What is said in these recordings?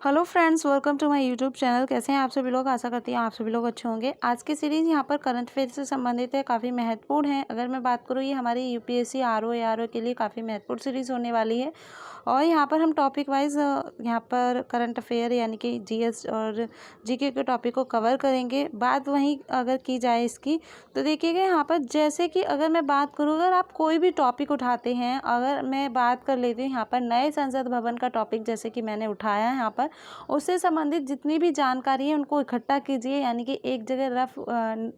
Hello friends, welcome to my YouTube channel. कैसे हैं आप सभी लोग? आशा करती हूँ आप सभी लोग अच्छे होंगे। आज की सीरीज़ यहाँ पर करंट अफेयर से संबंधित है, काफ़ी महत्वपूर्ण है। अगर मैं बात करूँ, ये हमारी यूपीएससी आरओ एआरओ के लिए काफ़ी महत्वपूर्ण सीरीज़ होने वाली है। और यहाँ पर हम टॉपिक वाइज यहाँ पर करंट अफेयर यानी कि जीएस और जीके के टॉपिक को कवर करेंगे। बात वहीं अगर की जाए इसकी, तो देखिएगा यहाँ पर जैसे कि अगर मैं बात करूँ, अगर आप कोई भी टॉपिक उठाते हैं, अगर मैं बात कर लेती हूँ यहाँ पर नए संसद भवन का टॉपिक, जैसे कि मैंने उठाया है यहाँ पर, उससे संबंधित जितनी भी जानकारी है उनको इकट्ठा कीजिए, यानी कि एक जगह रफ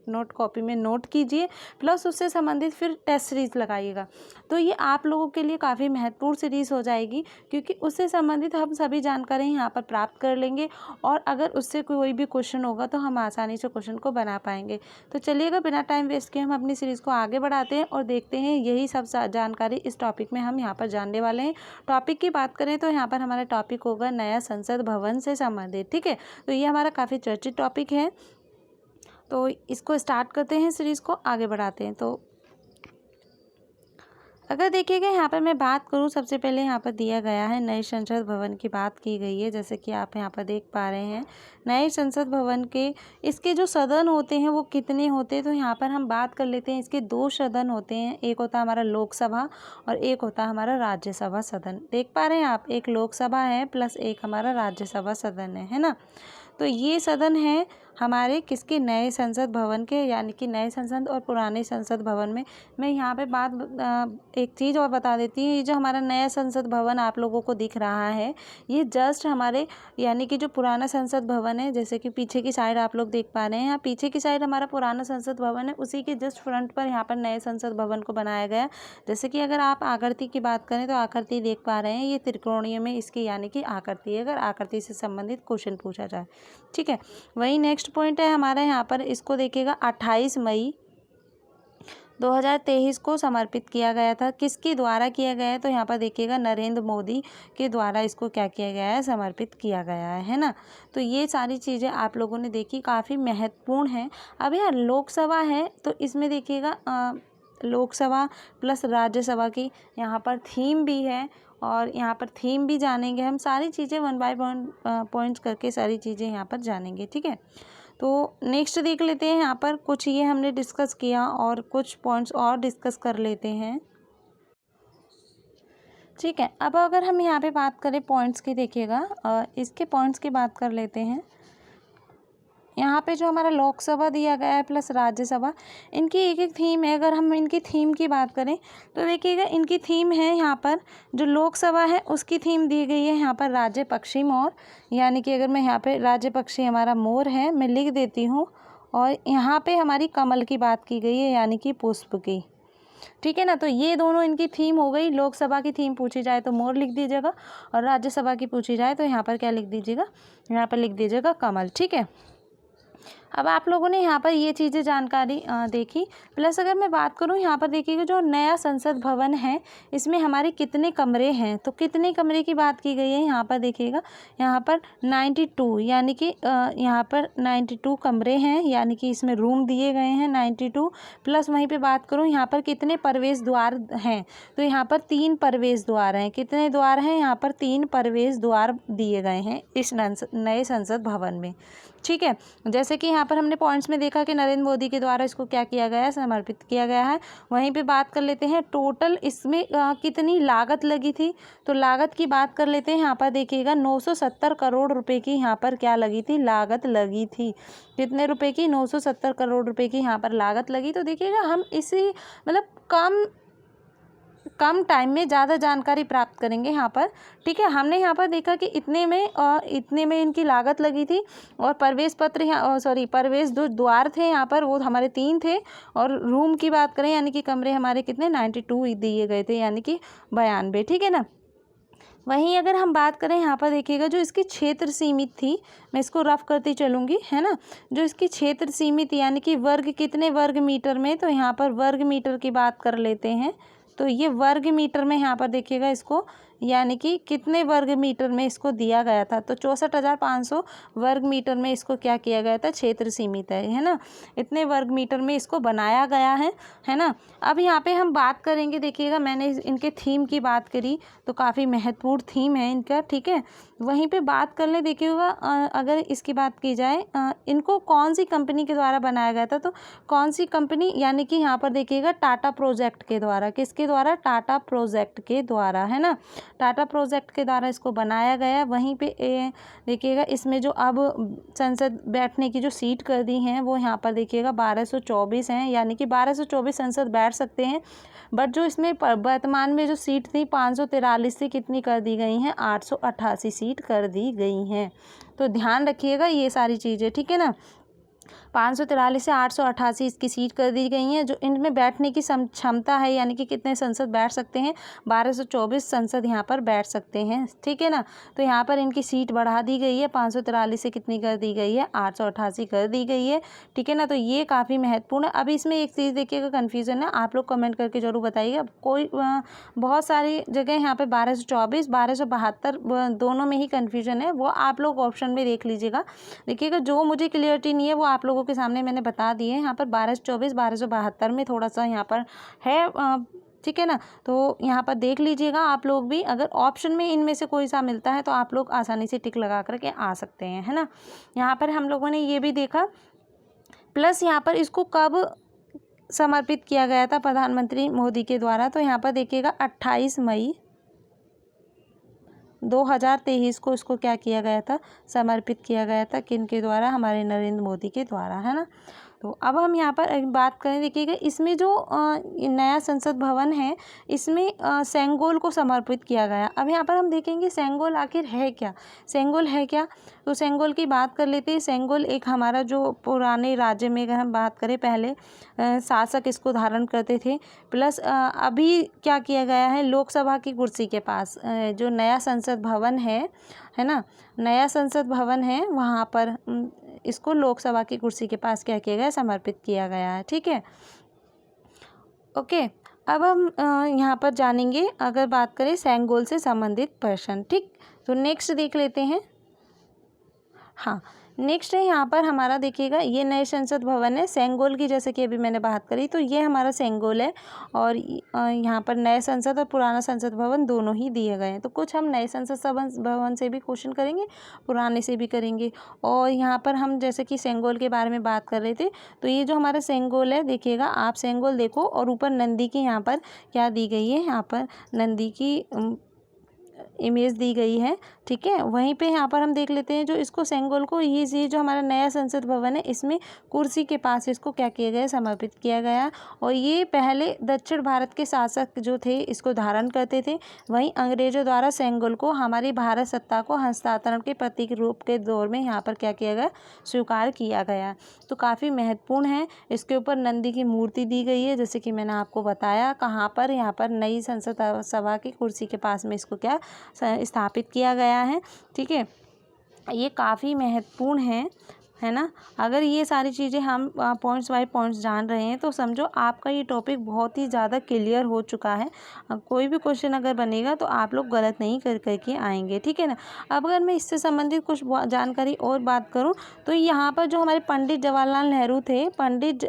नोट कॉपी में नोट कीजिए, प्लस उससे संबंधित फिर टेस्ट सीरीज लगाइएगा। तो ये आप लोगों के लिए काफ़ी महत्वपूर्ण सीरीज़ हो जाएगी, क्योंकि उससे संबंधित हम सभी जानकारी यहाँ पर प्राप्त कर लेंगे और अगर उससे कोई भी क्वेश्चन होगा तो हम आसानी से क्वेश्चन को बना पाएंगे। तो चलिएगा, बिना टाइम वेस्ट किए हम अपनी सीरीज़ को आगे बढ़ाते हैं और देखते हैं यही सब जानकारी इस टॉपिक में हम यहाँ पर जानने वाले हैं। टॉपिक की बात करें तो यहाँ पर हमारा टॉपिक होगा नया संसद भवन से संबंधित। ठीक है, तो ये हमारा काफ़ी चर्चित टॉपिक है। तो इसको स्टार्ट करते हैं, सीरीज़ को आगे बढ़ाते हैं। तो अगर देखिएगा यहाँ पर मैं बात करूँ, सबसे पहले यहाँ पर दिया गया है नए संसद भवन की बात की गई है, जैसे कि आप यहाँ पर देख पा रहे हैं। नए संसद भवन के इसके जो सदन होते हैं वो कितने होते हैं, तो यहाँ पर हम बात कर लेते हैं। इसके दो सदन होते हैं, एक होता है हमारा लोकसभा और एक होता है हमारा राज्यसभा सदन। देख पा रहे हैं आप, एक लोकसभा है प्लस एक हमारा राज्यसभा सदन है ना। तो ये सदन है हमारे किसके, नए संसद भवन के, यानी कि नए संसद और पुराने संसद भवन में। मैं यहाँ पे एक चीज़ और बता देती हूँ। ये जो हमारा नया संसद भवन आप लोगों को दिख रहा है, ये जस्ट हमारे यानी कि जो पुराना संसद भवन है, जैसे कि पीछे की साइड आप लोग देख पा रहे हैं, यहाँ पीछे की साइड हमारा पुराना संसद भवन है, उसी के जस्ट फ्रंट पर यहाँ पर नए संसद भवन को बनाया गया। जैसे कि अगर आप आकृति की बात करें तो आकृति देख पा रहे हैं, ये त्रिकोणीय में इसकी यानी कि आकृति है, अगर आकृति से संबंधित क्वेश्चन पूछा जाए। ठीक है, वही नेक्स्ट पॉइंट है हमारा यहाँ पर, इसको देखिएगा 28 मई 2023 को समर्पित किया गया था। किसके द्वारा किया गया है, तो यहाँ पर देखिएगा नरेंद्र मोदी के द्वारा इसको क्या किया गया है, समर्पित किया गया है ना। तो ये सारी चीज़ें आप लोगों ने देखी, काफ़ी महत्वपूर्ण है। अब यार लोकसभा है तो इसमें देखिएगा लोकसभा प्लस राज्यसभा की यहाँ पर थीम भी है और यहाँ पर थीम भी जानेंगे हम। सारी चीज़ें वन बाय वन पॉइंट्स करके सारी चीज़ें यहाँ पर जानेंगे। ठीक है, तो नेक्स्ट देख लेते हैं। यहाँ पर कुछ ये हमने डिस्कस किया और कुछ पॉइंट्स और डिस्कस कर लेते हैं। ठीक है, अब अगर हम यहाँ पे बात करें पॉइंट्स की, देखिएगा इसके पॉइंट्स की बात कर लेते हैं। यहाँ पे जो हमारा लोकसभा दिया गया है प्लस राज्यसभा, इनकी एक एक थीम है। अगर हम इनकी थीम की बात करें तो देखिएगा इनकी थीम है, यहाँ पर जो लोकसभा है उसकी थीम दी गई है यहाँ पर राज्य पक्षी मोर, यानी कि अगर मैं यहाँ पे राज्य पक्षी हमारा मोर है, मैं लिख देती हूँ। और यहाँ पे हमारी कमल की बात की गई है, यानी कि पुष्प की। ठीक है ना, तो ये दोनों इनकी थीम हो गई। लोकसभा की थीम पूछी जाए तो मोर लिख दीजिएगा और राज्यसभा की पूछी जाए तो यहाँ पर क्या लिख दीजिएगा, यहाँ पर लिख दीजिएगा कमल। ठीक है, अब आप लोगों ने यहाँ पर ये चीज़ें जानकारी देखी। प्लस अगर मैं बात करूँ, यहाँ पर देखिएगा जो नया संसद भवन है इसमें हमारे कितने कमरे हैं, तो कितने कमरे की बात की गई है यहाँ पर देखिएगा, यहाँ पर 92, यानी कि यहाँ पर 92 कमरे हैं, यानी कि इसमें रूम दिए गए हैं 92। प्लस वहीं पे बात करूँ यहाँ पर कितने प्रवेश द्वार हैं, तो यहाँ पर 3 प्रवेश द्वार हैं। कितने द्वार हैं, यहाँ पर 3 प्रवेश द्वार दिए गए हैं इस नए संसद भवन में। ठीक है, जैसे कि यहाँ पर हमने पॉइंट्स में देखा कि नरेंद्र मोदी के द्वारा इसको क्या किया गया है, समर्पित किया गया है। वहीं पे बात कर लेते हैं टोटल इसमें कितनी लागत लगी थी, तो लागत की बात कर लेते हैं। यहाँ पर देखिएगा 970 करोड़ रुपए की यहाँ पर क्या लगी थी, लागत लगी थी। कितने रुपए की, 970 करोड़ रुपए की यहाँ पर लागत लगी। तो देखिएगा हम इसी मतलब कम टाइम में ज़्यादा जानकारी प्राप्त करेंगे यहाँ पर। ठीक है, हमने यहाँ पर देखा कि इतने में इनकी लागत लगी थी और प्रवेश पत्र प्रवेश जो द्वार थे यहाँ पर वो हमारे 3 थे। और रूम की बात करें यानी कि कमरे हमारे कितने 92 दिए गए थे, यानी कि 92। ठीक है ना, वहीं अगर हम बात करें यहाँ पर देखिएगा जो इसकी क्षेत्र सीमित थी, मैं इसको रफ करती चलूँगी है ना। जो इसकी क्षेत्र सीमित यानी कि वर्ग कितने वर्ग मीटर में, तो यहाँ पर वर्ग मीटर की बात कर लेते हैं। तो ये वर्ग मीटर में यहाँ पर देखिएगा इसको यानी कि कितने वर्ग मीटर में इसको दिया गया था, तो 64,500 वर्ग मीटर में इसको क्या किया गया था, क्षेत्र सीमित है ना, इतने वर्ग मीटर में इसको बनाया गया है ना। अब यहाँ पे हम बात करेंगे, देखिएगा मैंने इनके थीम की बात करी तो काफ़ी महत्वपूर्ण थीम है इनका, ठीक है। वहीं पे बात कर ले, देखिएगा अगर इसकी बात की जाए इनको कौन सी कंपनी के द्वारा बनाया गया था, तो कौन सी कंपनी, यानी कि यहाँ पर देखिएगा टाटा प्रोजेक्ट के द्वारा, किसके द्वारा, टाटा प्रोजेक्ट के द्वारा, है ना, टाटा प्रोजेक्ट के द्वारा इसको बनाया गया। वहीं पे देखिएगा इसमें जो अब संसद बैठने की जो सीट कर दी हैं वो यहाँ पर देखिएगा 1224 हैं, यानी कि 1224 संसद बैठ सकते हैं। बट जो इसमें वर्तमान में जो सीट थी 543 से कितनी कर दी गई हैं, 888 सीट कर दी गई हैं। तो ध्यान रखिएगा ये सारी चीज़ें, ठीक है ना। 543 से 888 इसकी सीट कर दी गई हैं। जो इनमें बैठने की क्षमता है, यानी कि कितने संसद बैठ सकते हैं, 1224 संसद यहाँ पर बैठ सकते हैं, ठीक है ना। तो यहाँ पर इनकी सीट बढ़ा दी गई है, 543 से कितनी कर दी गई है, 888 कर दी गई है, ठीक है ना। तो ये काफ़ी महत्वपूर्ण है। अभी इसमें एक चीज़ देखिएगा, कन्फ्यूज़न है, आप लोग कमेंट करके जरूर बताइएगा। कोई बहुत सारी जगह यहाँ पे 1224 1272 दोनों में ही कन्फ्यूजन है, वो आप लोग ऑप्शन में देख लीजिएगा। देखिएगा जो मुझे क्लियरिटी नहीं है वो आप लोगों के सामने मैंने बता दिए हैं। यहाँ पर 1224 1272 में थोड़ा सा यहाँ पर है, ठीक है ना। तो यहाँ पर देख लीजिएगा आप लोग भी, अगर ऑप्शन में इनमें से कोई सा मिलता है तो आप लोग आसानी से टिक लगा करके आ सकते हैं, है ना। यहाँ पर हम लोगों ने ये भी देखा, प्लस यहाँ पर इसको कब समर्पित किया गया था प्रधानमंत्री मोदी के द्वारा, तो यहाँ पर देखिएगा 28 मई 2023 को इसको क्या किया गया था, समर्पित किया गया था, किन के द्वारा, हमारे नरेंद्र मोदी के द्वारा, है ना। तो अब हम यहाँ पर बात करें, देखिएगा इसमें जो नया संसद भवन है इसमें सेंगोल को समर्पित किया गया। अब यहाँ पर हम देखेंगे सेंगोल आखिर है क्या, सेंगोल है क्या, तो सेंगोल की बात कर लेते हैं। सेंगोल एक हमारा जो पुराने राज्य में अगर हम बात करें, पहले शासक इसको धारण करते थे, प्लस अभी क्या किया गया है, लोकसभा की कुर्सी के पास जो नया संसद भवन है ना, नया संसद भवन है वहाँ पर इसको लोकसभा की कुर्सी के पास क्या किया गया, समर्पित किया गया है, ठीक है। ओके, अब हम यहाँ पर जानेंगे, अगर बात करें सेंगोल से संबंधित प्रश्न, ठीक। तो नेक्स्ट देख लेते हैं। हाँ, नेक्स्ट है यहाँ पर हमारा, देखिएगा ये नए संसद भवन है सेंगोल की, जैसे कि अभी मैंने बात करी, तो ये हमारा सेंगोल है। और यहाँ पर नए संसद और पुराना संसद भवन दोनों ही दिए गए हैं। तो कुछ हम नए संसद भवन से भी क्वेश्चन करेंगे, पुराने से भी करेंगे। और यहाँ पर हम जैसे कि सेंगोल के बारे में बात कर रहे थे, तो ये जो हमारा सेंगोल है, देखिएगा आप सेंगोल देखो, और ऊपर नंदी की यहाँ पर क्या दी गई है, यहाँ पर नंदी की इमेज दी गई है, ठीक है। वहीं पे यहाँ पर हम देख लेते हैं जो इसको सेंगोल को, ये जो हमारा नया संसद भवन है इसमें कुर्सी के पास इसको क्या किया गया, समर्पित किया गया। और ये पहले दक्षिण भारत के शासक जो थे इसको धारण करते थे। वहीं अंग्रेजों द्वारा सेंगोल को हमारी भारत सत्ता को हस्तांतरण के प्रतीक रूप के दौर में यहाँ पर क्या किया गया, स्वीकार किया गया। तो काफ़ी महत्वपूर्ण है। इसके ऊपर नंदी की मूर्ति दी गई है, जैसे कि मैंने आपको बताया, कहाँ पर, यहाँ पर नई संसद सभा की कुर्सी के पास में इसको क्या स्थापित किया गया है, ठीक है। ये काफ़ी महत्वपूर्ण है ना। अगर ये सारी चीज़ें हम पॉइंट्स बाय पॉइंट्स जान रहे हैं तो समझो आपका ये टॉपिक बहुत ही ज़्यादा क्लियर हो चुका है। कोई भी क्वेश्चन अगर बनेगा तो आप लोग गलत नहीं कर करके आएंगे, ठीक है ना। अब अगर मैं इससे संबंधित कुछ जानकारी और बात करूं तो यहाँ पर जो हमारे पंडित जवाहरलाल नेहरू थे, पंडित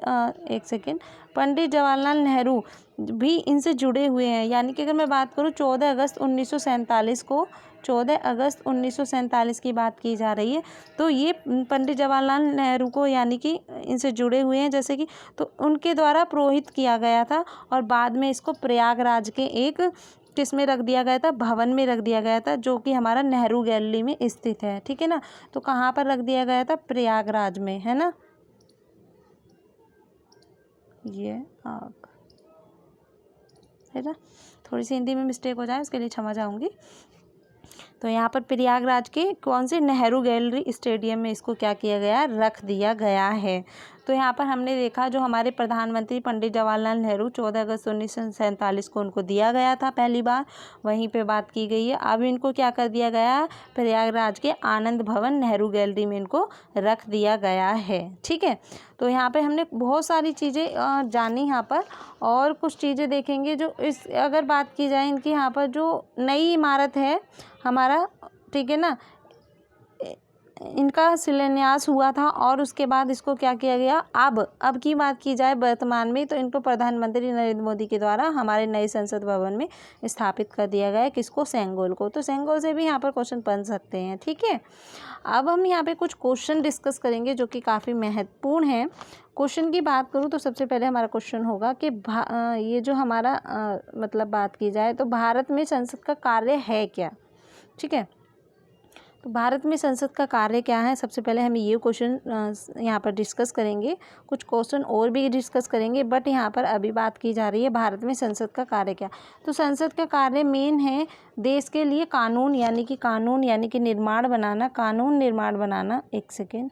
जवाहरलाल नेहरू भी इनसे जुड़े हुए हैं। यानी कि अगर मैं बात करूं 14 अगस्त 1947 को, 14 अगस्त 1947 की बात की जा रही है, तो ये पंडित जवाहरलाल नेहरू को यानी कि इनसे जुड़े हुए हैं, जैसे कि तो उनके द्वारा पुरोहित किया गया था। और बाद में इसको प्रयागराज के एक किस में रख दिया गया था, भवन में रख दिया गया था, जो कि हमारा नेहरू गैलरी में स्थित है, ठीक है ना। तो कहाँ पर रख दिया गया था, प्रयागराज में, है ना। ये है ना, थोड़ी सी हिंदी में मिस्टेक हो जाए उसके लिए क्षमा चाहूँगी। तो यहाँ पर प्रयागराज के कौन से नेहरू गैलरी स्टेडियम में इसको क्या किया गया, रख दिया गया है। तो यहाँ पर हमने देखा जो हमारे प्रधानमंत्री पंडित जवाहरलाल नेहरू 14 अगस्त 1947 को उनको दिया गया था पहली बार, वहीं पे बात की गई है। अब इनको क्या कर दिया गया, प्रयागराज के आनंद भवन नेहरू गैलरी में इनको रख दिया गया है। ठीक है, तो यहाँ पे हमने बहुत सारी चीज़ें जानी यहाँ पर, और कुछ चीज़ें देखेंगे जो इस अगर बात की जाए इनकी यहाँ पर जो नई इमारत है हमारा, ठीक है ना, इनका शिलान्यास हुआ था और उसके बाद इसको क्या किया गया। अब की बात की जाए वर्तमान में, तो इनको प्रधानमंत्री नरेंद्र मोदी के द्वारा हमारे नए संसद भवन में स्थापित कर दिया गया है। किसको, सेंगोल को। तो सेंगोल से भी यहाँ पर क्वेश्चन बन सकते हैं। ठीक है, अब हम यहाँ पे कुछ क्वेश्चन डिस्कस करेंगे जो कि काफ़ी महत्वपूर्ण है। क्वेश्चन की बात करूँ तो सबसे पहले हमारा क्वेश्चन होगा कि ये जो हमारा मतलब बात की जाए तो भारत में संसद का कार्य है क्या। ठीक है, तो भारत में संसद का कार्य क्या है, सबसे पहले हम ये क्वेश्चन यहाँ पर डिस्कस करेंगे। कुछ क्वेश्चन और भी डिस्कस करेंगे, बट यहाँ पर अभी बात की जा रही है भारत में संसद का कार्य क्या। तो संसद का कार्य मेन है देश के लिए कानून यानी कि निर्माण बनाना, कानून निर्माण बनाना। एक सेकेंड,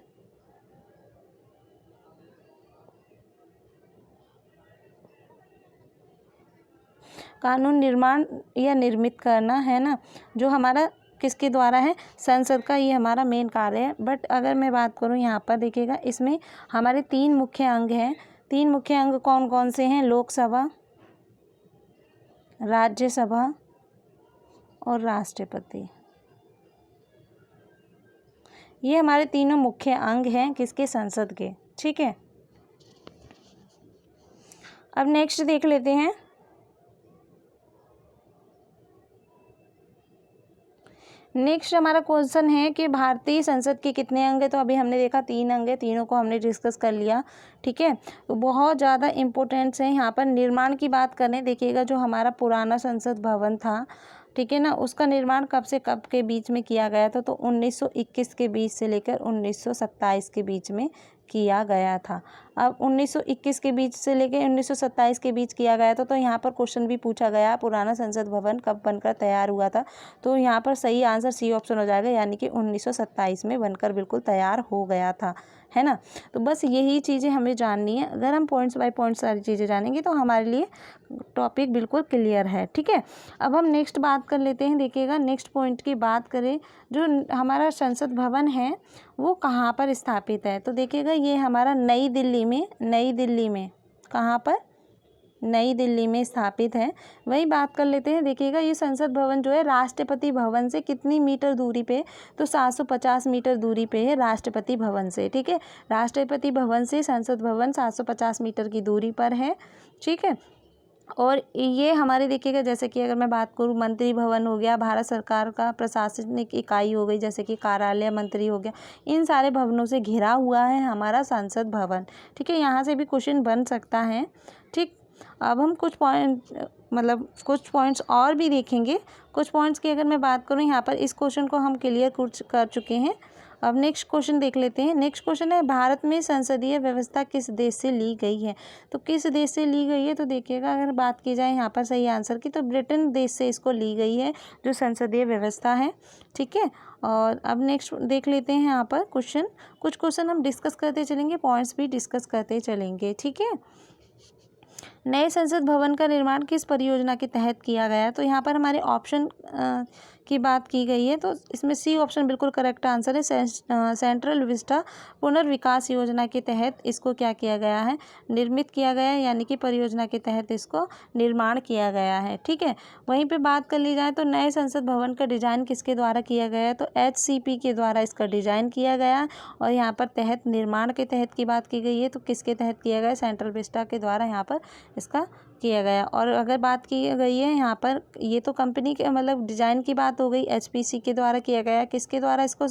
कानून निर्माण या निर्मित करना है ना, जो हमारा किसके द्वारा है, संसद का, ये हमारा मेन कार्य है। बट अगर मैं बात करूँ यहाँ पर देखिएगा, इसमें हमारे 3 मुख्य अंग हैं। 3 मुख्य अंग कौन कौन से हैं, लोकसभा, राज्यसभा और राष्ट्रपति। ये हमारे तीनों मुख्य अंग हैं किसके, संसद के। ठीक है, अब नेक्स्ट देख लेते हैं। नेक्स्ट हमारा क्वेश्चन है कि भारतीय संसद के कितने अंग है। तो अभी हमने देखा 3 अंग है, तीनों को हमने डिस्कस कर लिया। ठीक है, तो बहुत ज़्यादा इम्पोर्टेंट्स है यहाँ पर। निर्माण की बात करें, देखिएगा जो हमारा पुराना संसद भवन था, ठीक है ना, उसका निर्माण कब से कब के बीच में किया गया था, तो 1921 के बीच से लेकर 1927 के बीच में किया गया था। अब 1921 के बीच से लेकर 1927 के बीच किया गया था, तो यहाँ पर क्वेश्चन भी पूछा गया पुराना संसद भवन कब बनकर तैयार हुआ था। तो यहाँ पर सही आंसर सी ऑप्शन हो जाएगा, यानी कि 1927 में बनकर बिल्कुल तैयार हो गया था, है ना। तो बस यही चीज़ें हमें जाननी है। अगर हम पॉइंट्स बाय पॉइंट्स सारी चीज़ें जानेंगे तो हमारे लिए टॉपिक बिल्कुल क्लियर है। ठीक है, अब हम नेक्स्ट बात कर लेते हैं। देखिएगा नेक्स्ट पॉइंट की बात करें, जो हमारा संसद भवन है वो कहाँ पर स्थापित है। तो देखिएगा ये हमारा नई दिल्ली में कहाँ पर, नई दिल्ली में स्थापित है। वही बात कर लेते हैं। देखिएगा ये संसद भवन जो है राष्ट्रपति भवन से कितनी मीटर दूरी पे, तो 750 मीटर दूरी पे है राष्ट्रपति भवन से। ठीक है, राष्ट्रपति भवन से संसद भवन 750 मीटर की दूरी पर है। ठीक है, और ये हमारे देखिएगा जैसे कि अगर मैं बात करूँ मंत्री भवन हो गया, भारत सरकार का प्रशासनिक इकाई हो गई जैसे कि कार्यालय मंत्री हो गया, इन सारे भवनों से घिरा हुआ है हमारा संसद भवन। ठीक है, यहाँ से भी क्वेश्चन बन सकता है। ठीक, अब हम कुछ पॉइंट्स और भी देखेंगे। कुछ पॉइंट्स की अगर मैं बात करूँ यहाँ पर, इस क्वेश्चन को हम क्लियर कर चुके हैं। अब नेक्स्ट क्वेश्चन देख लेते हैं। नेक्स्ट क्वेश्चन है भारत में संसदीय व्यवस्था किस देश से ली गई है। तो किस देश से ली गई है, तो देखिएगा अगर बात की जाए यहाँ पर सही आंसर की, तो ब्रिटेन देश से इसको ली गई है जो संसदीय व्यवस्था है। ठीक है, और अब नेक्स्ट देख लेते हैं यहाँ पर क्वेश्चन। कुछ क्वेश्चन हम डिस्कस करते चलेंगे, पॉइंट्स भी डिस्कस करते चलेंगे। ठीक है, नए संसद भवन का निर्माण किस परियोजना के तहत किया गया। तो यहाँ पर हमारे ऑप्शन की बात की गई है, तो इसमें सी ऑप्शन बिल्कुल करेक्ट आंसर है। सेंट्रल विस्टा पुनर्विकास योजना के तहत इसको क्या किया गया है, निर्मित किया गया है, यानी कि परियोजना के तहत इसको निर्माण किया गया है। ठीक है, वहीं पे बात कर ली जाए तो नए संसद भवन का डिज़ाइन किसके द्वारा किया गया है, तो HCP के द्वारा इसका डिज़ाइन किया गया। और यहाँ पर तहत निर्माण के तहत की बात की गई है, तो किसके तहत किया गया, सेंट्रल विस्टा के द्वारा यहाँ पर इसका किया गया। और अगर बात की गई है यहाँ पर, ये तो कंपनी के मतलब डिज़ाइन की बात हो गई, HPC के द्वारा किया गया। किसके द्वारा इसको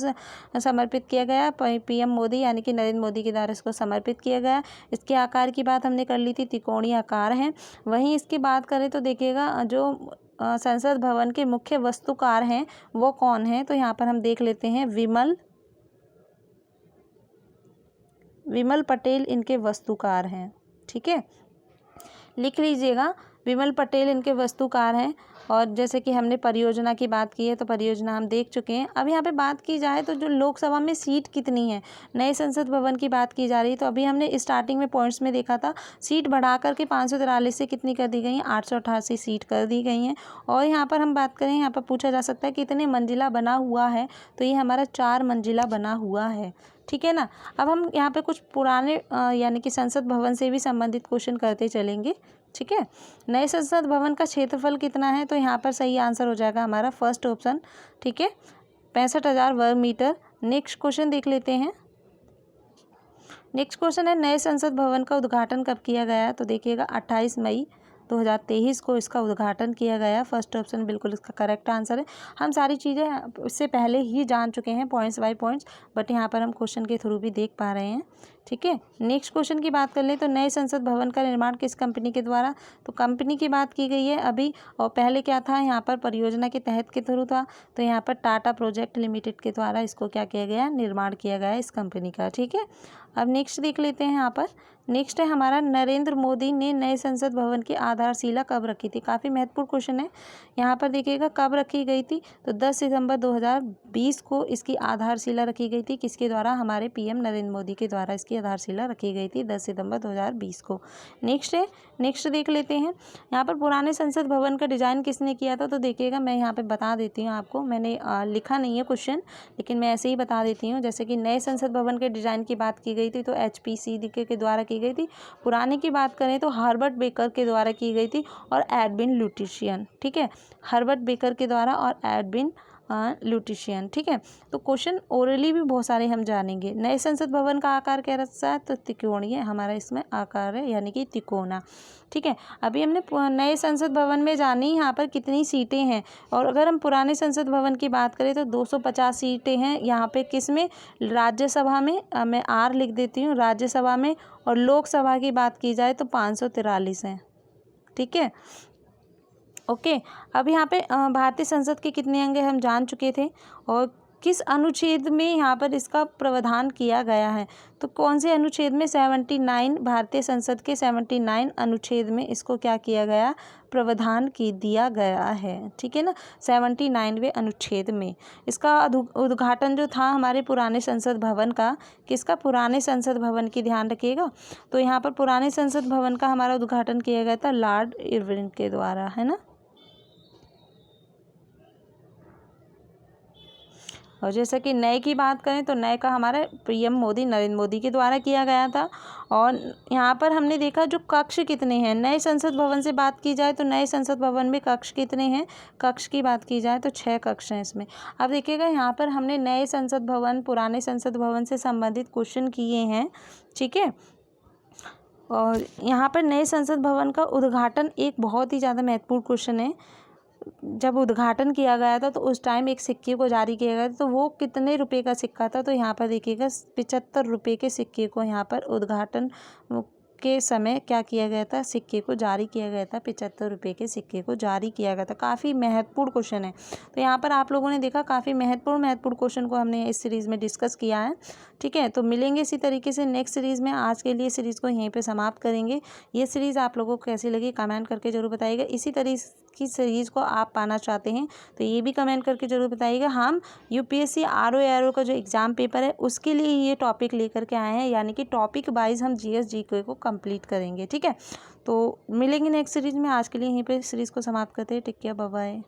समर्पित किया गया, PM मोदी यानी कि नरेंद्र मोदी के द्वारा इसको समर्पित किया गया। इसके आकार की बात हमने कर ली थी, त्रिकोणीय आकार है। वहीं इसकी बात करें तो देखिएगा जो संसद भवन के मुख्य वास्तुकार हैं वो कौन है, तो यहाँ पर हम देख लेते हैं विमल पटेल इनके वास्तुकार हैं। ठीक है, लिख लीजिएगा विमल पटेल इनके वास्तुकार हैं। और जैसे कि हमने परियोजना की बात की है तो परियोजना हम देख चुके हैं। अब यहाँ पे बात की जाए तो जो लोकसभा में सीट कितनी है, नए संसद भवन की बात की जा रही है। तो अभी हमने स्टार्टिंग में पॉइंट्स में देखा था, सीट बढ़ा करके 543 से कितनी कर दी गई हैं, 888 सीट कर दी गई हैं। और यहाँ पर हम बात करें, यहाँ पर पूछा जा सकता है कितने मंजिला बना हुआ है, तो ये हमारा 4 मंजिला बना हुआ है। ठीक है ना। अब हम यहाँ पे कुछ पुराने यानी कि संसद भवन से भी संबंधित क्वेश्चन करते चलेंगे। ठीक है। नए संसद भवन का क्षेत्रफल कितना है, तो यहाँ पर सही आंसर हो जाएगा हमारा फर्स्ट ऑप्शन। ठीक है, 65,000 वर्ग मीटर। नेक्स्ट क्वेश्चन देख लेते हैं। नेक्स्ट क्वेश्चन है, नए संसद भवन का उद्घाटन कब किया गया, तो देखिएगा 28 मई 2023 को इसका उद्घाटन किया गया। फर्स्ट ऑप्शन बिल्कुल इसका करेक्ट आंसर है। हम सारी चीज़ें इससे पहले ही जान चुके हैं पॉइंट्स बाय पॉइंट्स, बट यहाँ पर हम क्वेश्चन के थ्रू भी देख पा रहे हैं। ठीक है। नेक्स्ट क्वेश्चन की बात कर लें तो नए संसद भवन का निर्माण किस कंपनी के द्वारा, तो कंपनी की बात की गई है अभी, और पहले क्या था, यहाँ पर परियोजना के तहत के थ्रू था, तो यहाँ पर टाटा प्रोजेक्ट लिमिटेड के द्वारा इसको क्या किया गया, निर्माण किया गया इस कंपनी का। ठीक है। अब नेक्स्ट देख लेते हैं। यहाँ पर नेक्स्ट है हमारा, नरेंद्र मोदी ने नए संसद भवन की आधारशिला कब रखी थी। काफ़ी महत्वपूर्ण क्वेश्चन है। यहाँ पर देखिएगा कब रखी गई थी, तो 10 सितंबर 2020 को इसकी आधारशिला रखी गई थी। किसके द्वारा, हमारे पीएम नरेंद्र मोदी के द्वारा इसकी आधारशिला रखी गई थी 10 सितंबर 2020 को। नेक्स्ट है, नेक्स्ट देख लेते हैं। यहाँ पर पुराने संसद भवन का डिज़ाइन किसने किया था, तो देखिएगा मैं यहाँ पर बता देती हूँ आपको, मैंने लिखा नहीं है क्वेश्चन, लेकिन मैं ऐसे ही बता देती हूँ। जैसे कि नए संसद भवन के डिज़ाइन की बात की गई थी तो HPCD के द्वारा की गई थी। पुराने की बात करें तो हर्बर्ट बेकर के द्वारा की गई थी और एडविन लुटिशियन। ठीक है, हर्बर्ट बेकर के द्वारा और एडविन लुटिशियन। ठीक है। तो क्वेश्चन ओरली भी बहुत सारे हम जानेंगे। नए संसद भवन का आकार कैसा है, तो त्रिकोणीय हमारा इसमें आकार है, यानी कि तिकोना। ठीक है। अभी हमने नए संसद भवन में जानी यहाँ पर कितनी सीटें हैं, और अगर हम पुराने संसद भवन की बात करें तो 250 सीटें हैं यहाँ पे। किस में, राज्यसभा में, मैं R लिख देती हूँ राज्यसभा में, और लोकसभा की बात की जाए तो 543 हैं। ठीक है। ओके। अब यहाँ पे भारतीय संसद के कितने अंग हैं हम जान चुके थे, और किस अनुच्छेद में यहाँ पर इसका प्रावधान किया गया है, तो कौन से अनुच्छेद में, 79, भारतीय संसद के 79 अनुच्छेद में इसको क्या किया गया, प्रावधान की दिया गया है। ठीक है ना, 79वें अनुच्छेद में इसका उद्घाटन जो था हमारे पुराने संसद भवन का, किसका, पुराने संसद भवन की ध्यान रखिएगा। तो यहाँ पर पुराने संसद भवन का हमारा उद्घाटन किया गया था लॉर्ड इरविन के द्वारा, है ना। और जैसे कि नए की बात करें तो नए का हमारे पीएम मोदी, नरेंद्र मोदी के द्वारा किया गया था। और यहाँ पर हमने देखा जो कक्ष कितने हैं, नए संसद भवन से बात की जाए तो नए संसद भवन में कक्ष कितने हैं, कक्ष की बात की जाए तो 6 कक्ष हैं इसमें। अब देखिएगा यहाँ पर हमने नए संसद भवन, पुराने संसद भवन से संबंधित क्वेश्चन किए हैं। ठीक है। और यहाँ पर नए संसद भवन का उद्घाटन एक बहुत ही ज़्यादा महत्वपूर्ण क्वेश्चन है। जब उद्घाटन किया गया था तो उस टाइम एक सिक्के को जारी किया गया था, तो वो कितने रुपए का सिक्का था, तो यहाँ पर देखिएगा 75 रुपये के सिक्के को यहाँ पर उद्घाटन के समय क्या किया गया था, सिक्के को जारी किया गया था, 75 रुपये के सिक्के को जारी किया गया था। काफ़ी महत्वपूर्ण क्वेश्चन है। तो यहाँ पर आप लोगों ने देखा काफ़ी महत्वपूर्ण क्वेश्चन को हमने इस सीरीज़ में डिस्कस किया है। ठीक है। तो मिलेंगे इसी तरीके से नेक्स्ट सीरीज़ में। आज के लिए सीरीज़ को यहीं पे समाप्त करेंगे। ये सीरीज़ आप लोगों को कैसी लगी कमेंट करके ज़रूर बताइएगा। इसी तरीके की सीरीज़ को आप पाना चाहते हैं तो ये भी कमेंट करके ज़रूर बताइएगा। हम UPSC RO का जो एग्ज़ाम पेपर है उसके लिए ये टॉपिक लेकर के आए हैं, यानी कि टॉपिक वाइज हम GS GK को कंप्लीट करेंगे। ठीक है। तो मिलेंगे नेक्स्ट सीरीज़ में। आज के लिए यहीं पे सीरीज़ को समाप्त करते हैं। Take care, bye bye.